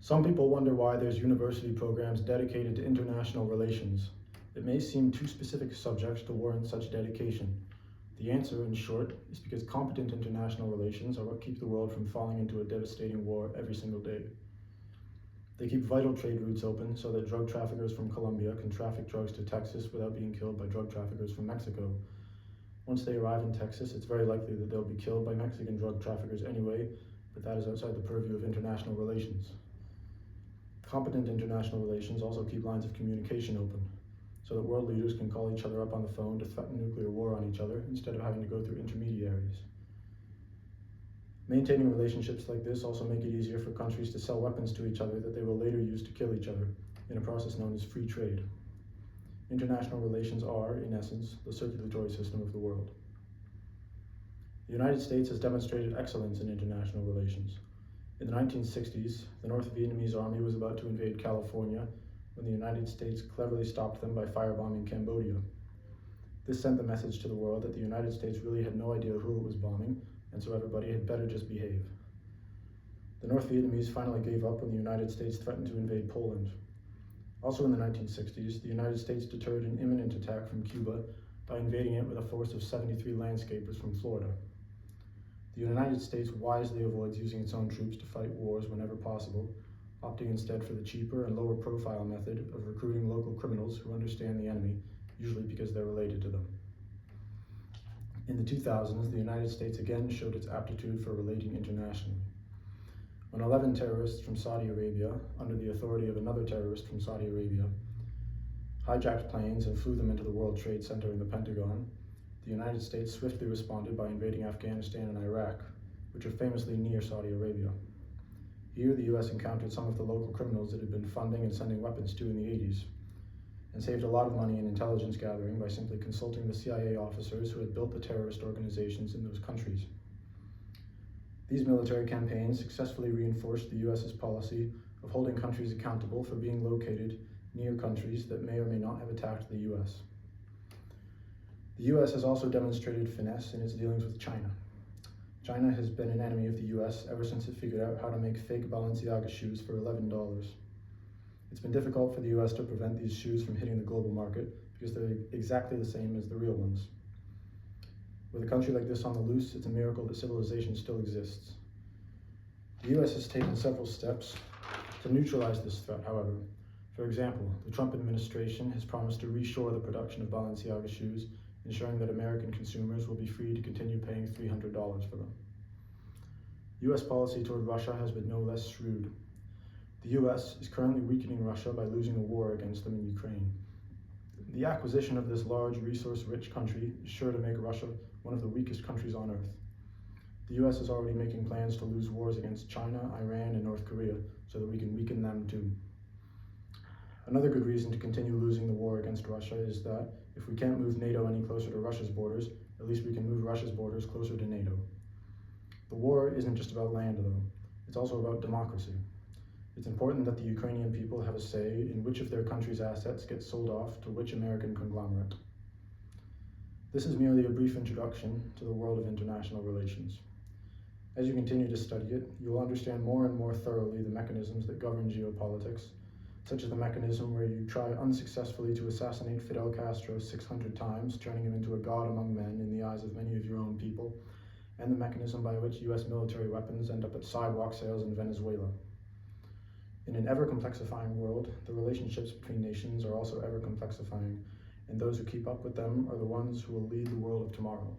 Some people wonder why there's university programs dedicated to international relations. It may seem too specific subjects to warrant such dedication. The answer, in short, is because competent international relations are what keep the world from falling into a devastating war every single day. They keep vital trade routes open so that drug traffickers from Colombia can traffic drugs to Texas without being killed by drug traffickers from Mexico. Once they arrive in Texas, it's very likely that they'll be killed by Mexican drug traffickers anyway, but that is outside the purview of international relations. Competent international relations also keep lines of communication open, so that world leaders can call each other up on the phone to threaten nuclear war on each other instead of having to go through intermediaries. Maintaining relationships like this also make it easier for countries to sell weapons to each other that they will later use to kill each other, in a process known as free trade. International relations are, in essence, the circulatory system of the world. The United States has demonstrated excellence in international relations. In the 1960s, the North Vietnamese army was about to invade California when the United States cleverly stopped them by firebombing Cambodia. This sent the message to the world that the United States really had no idea who it was bombing, and so everybody had better just behave. The North Vietnamese finally gave up when the United States threatened to invade Poland. Also in the 1960s, the United States deterred an imminent attack from Cuba by invading it with a force of 73 landscapers from Florida. The United States wisely avoids using its own troops to fight wars whenever possible, opting instead for the cheaper and lower profile method of recruiting local criminals who understand the enemy, usually because they're related to them. In the 2000s, the United States again showed its aptitude for relating internationally. When 11 terrorists from Saudi Arabia, under the authority of another terrorist from Saudi Arabia, hijacked planes and flew them into the World Trade Center in the Pentagon, the United States swiftly responded by invading Afghanistan and Iraq, which are famously near Saudi Arabia. Here, the US encountered some of the local criminals it had been funding and sending weapons to in the 80s, and saved a lot of money in intelligence gathering by simply consulting the CIA officers who had built the terrorist organizations in those countries. These military campaigns successfully reinforced the US's policy of holding countries accountable for being located near countries that may or may not have attacked the US. The US has also demonstrated finesse in its dealings with China. China has been an enemy of the US ever since it figured out how to make fake Balenciaga shoes for $11. It's been difficult for the US to prevent these shoes from hitting the global market because they're exactly the same as the real ones. With a country like this on the loose, it's a miracle that civilization still exists. The US has taken several steps to neutralize this threat, however. For example, the Trump administration has promised to reshore the production of Balenciaga shoes, ensuring that American consumers will be free to continue paying $300 for them. US policy toward Russia has been no less shrewd. The US is currently weakening Russia by losing a war against them in Ukraine. The acquisition of this large, resource-rich country is sure to make Russia one of the weakest countries on earth. The US is already making plans to lose wars against China, Iran, and North Korea so that we can weaken them too. Another good reason to continue losing the war against Russia is that if we can't move NATO any closer to Russia's borders, at least we can move Russia's borders closer to NATO. The war isn't just about land, though. It's also about democracy. It's important that the Ukrainian people have a say in which of their country's assets get sold off to which American conglomerate. This is merely a brief introduction to the world of international relations. As you continue to study it, you will understand more and more thoroughly the mechanisms that govern geopolitics, such as the mechanism where you try unsuccessfully to assassinate Fidel Castro 600 times, turning him into a god among men in the eyes of many of your own people, and the mechanism by which US military weapons end up at sidewalk sales in Venezuela. In an ever-complexifying world, the relationships between nations are also ever-complexifying, and those who keep up with them are the ones who will lead the world of tomorrow.